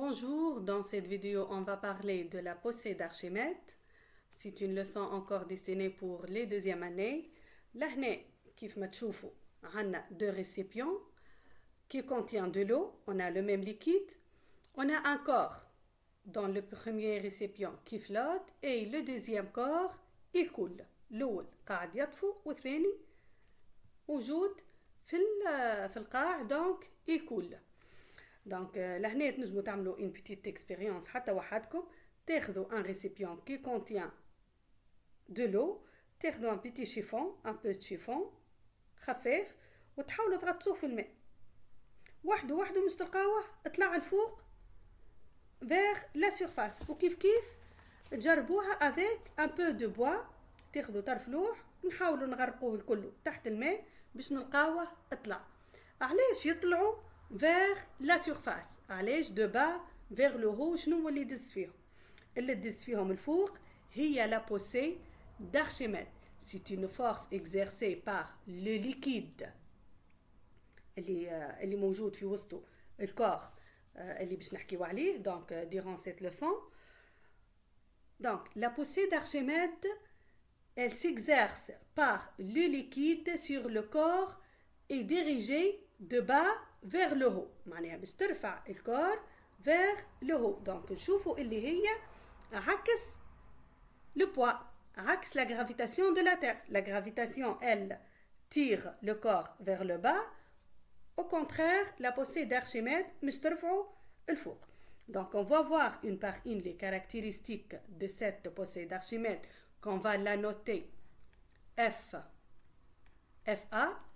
Bonjour, dans cette vidéo on va parler de la poussée d'Archimède. C'est une leçon encore destinée pour les deuxième années. Là, كيف ما تشوفوا عنا deux récipients qui contiennent de l'eau. On a le même liquide. On a un corps dans le premier récipient qui flotte et le deuxième corps il coule. الأول قاعد يطفو والثاني موجود في القاع دونك il coule. دونك لهنا تنجموا تعملوا une petite expérience حتى وحدكم تاخذوا un récipient qui contient de l'eau تاخذوا un petit chiffon un peu de chiffon خفيف وتحاولوا تغطسوه في الماء وحده مش تلقاوه اطلع الفوق vers la surface وكيف تجربوها avec un peu de bois تاخذوا طرف لوح نحاولوا نغرقوه الكل تحت الماء باش نلقاوه اطلع علاش يطلعوا vers la surface علاش de bas vers le haut شنو اللي يدز فيهم اللي تدز فيهم الفوق هي la poussée d'Archimède. C'est une force exercée par le liquide اللي موجود في وسطه الكور اللي باش نحكيو عليه donc durant cette leçon. Donc la poussée d'Archimède elle s'exerce par le liquide sur le corps et dirigée de bas vers le haut. معناها باش ترفع الكور vers le haut. Donc نشوفوا اللي هي عكس le poids, عكس la gravitation de la Terre. La gravitation, elle, tire le corps vers le bas. Au contraire, la poussée d'Archimède مش ترفعه الفوق. Donc on va voir une par une les caractéristiques de cette poussée d'Archimède qu'on va la noter FA,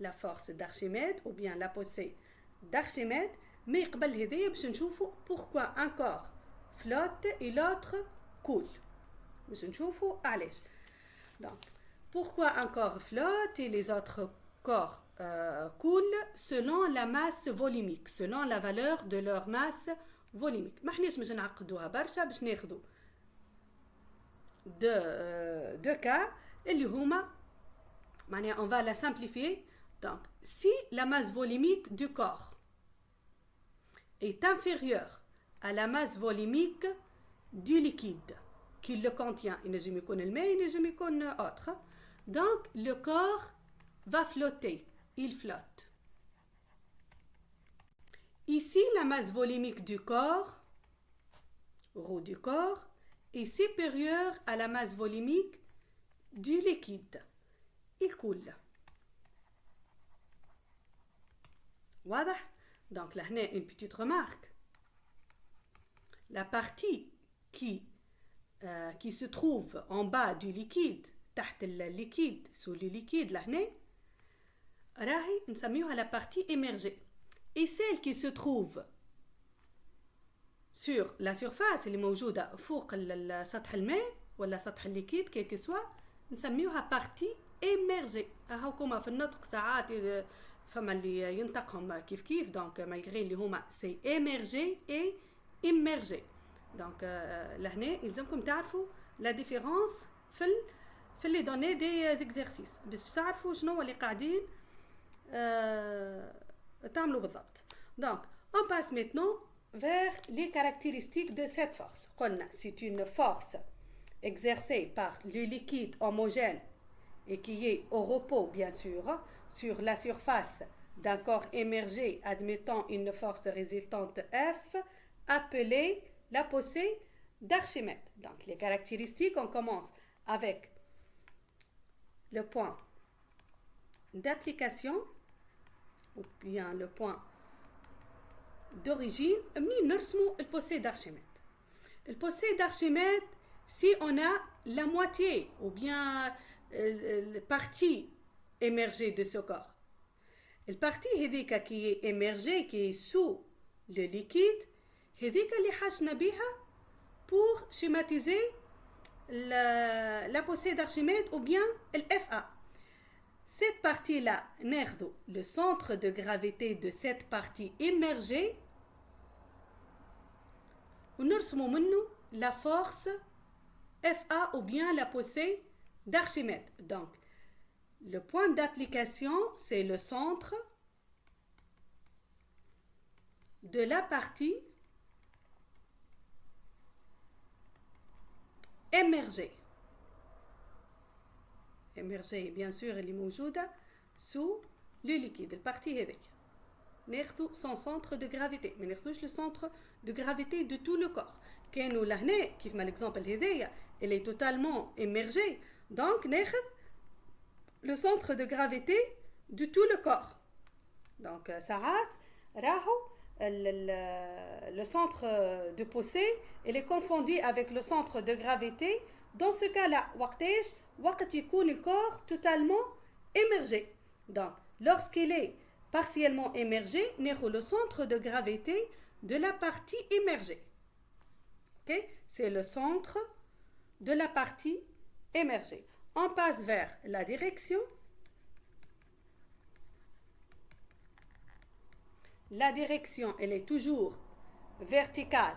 la force d'Archimède ou bien la poussée d'Archimède. Mais قبل هذايا باش نشوفوا pourquoi un corps flotte et l'autre coule. باش نشوفوا علاش. Donc pourquoi un corps flotte et les autres corps coulent selon la masse volumique, selon la valeur de leur masse volumique. ما حناش باش نعقدوها برشا باش ناخذوا deux cas اللي هما معناها on va la simplifier. Donc si la masse volumique du corps est inférieure à la masse volumique du liquide qui le contient, ينجم يكون الماء ينجم يكون autre, donc le corps va flotter, il flotte. Ici la masse volumique du corps, ρ du corps, est supérieure à la masse volumique du liquide, il coule. واضح؟ Donc là, une petite remarque. La partie qui se trouve en bas du liquide, تحت liquide, sous le liquide, là, راهي نسميوها la partie émergée. Et celle qui se trouve sur la surface اللي موجودة فوق سطح الماء ولا سطح الليكيد quel que soit نسميوها partie émergée. هاكما في النطق ساعات فما اللي ينطقهم كيف دونك مالغري اللي هما سي émergé et immergé. دونك لهنا يلزمكم تعرفوا لا ديفيرونس في لي دوني دي زيكزارسيس باش تعرفوا شنو اللي قاعدين تعملوا بالضبط. Donc on passe maintenant vers les caractéristiques de cette force. قلنا c'est une force exercée par le liquide homogène et qui est au repos bien sûr sur la surface d'un corps émergé admettant une force résultante F appelée la poussée d'Archimède. Donc les caractéristiques, on commence avec le point d'application ou bien le point d'origine. منين نرسموا البoussée d'Archimède. Le poussée d'Archimède, si on a la moitié ou bien la partie émergée de ce corps. La partie هذيك qui est émergée, qui est sous le liquide, هذيك اللي حاجنا بها pour schématiser la poussée d'Archimède ou bien le FA. Cette partie-là, ناخذوا le centre de gravité de cette partie émergée ونرسموا منه la force FA ou bien la poussée d'Archimède. Donc, le point d'application, c'est le centre de la partie émergée. Émergée bien sûr اللي موجودة sous le liquide البارتي هذيك. ناخذوا son centre de gravité ما ناخذوش le centre de gravité de tout le corps. كانوا لهنا كيف ما l'exemple هذايا elle est totalement immergée donc ناخذ le centre de gravité de tout le corps. Donc ساعات راهو le centre de poussée il est confondu avec le centre de gravité. Dans ce cas-là وقتاش وقت يكون le corps totalement émergé. Donc lorsqu'il est partiellement émergé ناخذ le centre de gravité de la partie émergée. OK, c'est le centre de la partie émergée. On passe vers la direction. La direction, elle est toujours verticale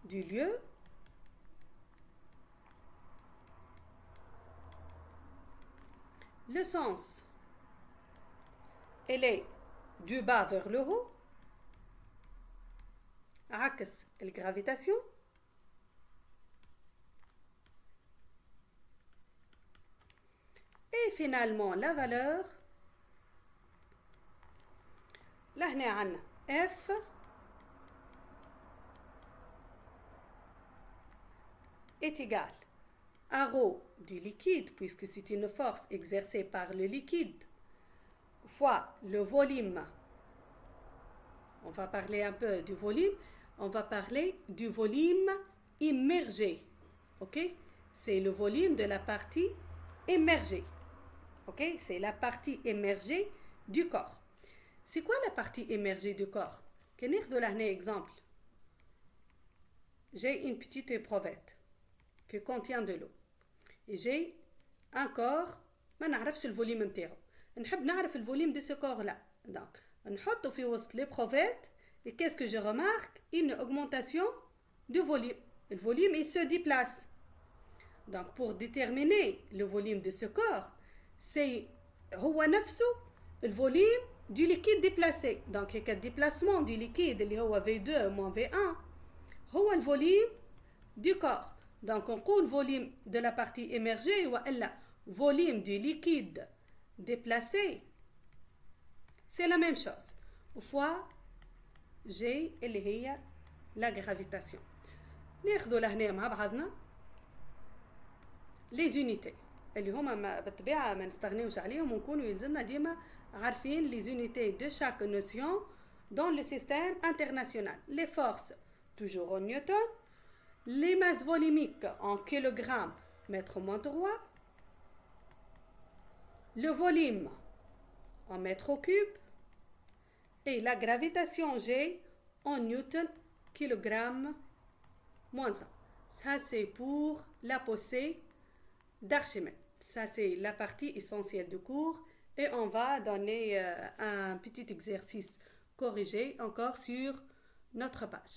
du lieu. Le sens, elle est du bas vers le haut. عكس الgravitation. Et finalement, la valeur. Là, on a F est égal à ρ du liquide, puisque c'est une force exercée par le liquide, fois le volume. On va parler un peu du volume. On va parler du volume immergé. OK? C'est le volume de la partie émergée. OK? C'est la partie émergée du corps. C'est quoi la partie émergée du corps? كناخذ لهنا exemple. J'ai une petite éprouvette qui contient de l'eau. Et j'ai un corps ما نعرفش الفوليوم نتاعو. نحب نعرف الفوليوم de ce corps là. Donc نحطه في وسط l'éprouvette et qu'est-ce que je remarque? Une augmentation du volume. Le volume il se déplace. Donc pour déterminer le volume de ce corps, c'est هو نفسه le volume du liquide déplacé. Donc le déplacement du liquide اللي هو V2 moins V1 هو le volume du corps. Donc on قول volume de la partie émergée وإلا volume du liquide déplacé. C'est la même chose. Fois G اللي هي la gravitation. ناخذوا لهنا مع بعضنا les unités اللي هما بالطبيعة ما نستغنيوش عليهم ونكونوا يلزمنا ديما عارفين les unités de chaque notion dans le système international. Les forces toujours en newton, les masses volumiques en kilogrammes mètre moins 3, le volume en mètre au cube et la gravitation G en newton kilogramme moins 1. Ça c'est pour la poussée d'Archimède. Ça c'est la partie essentielle du cours et on va donner un petit exercice corrigé encore sur notre page.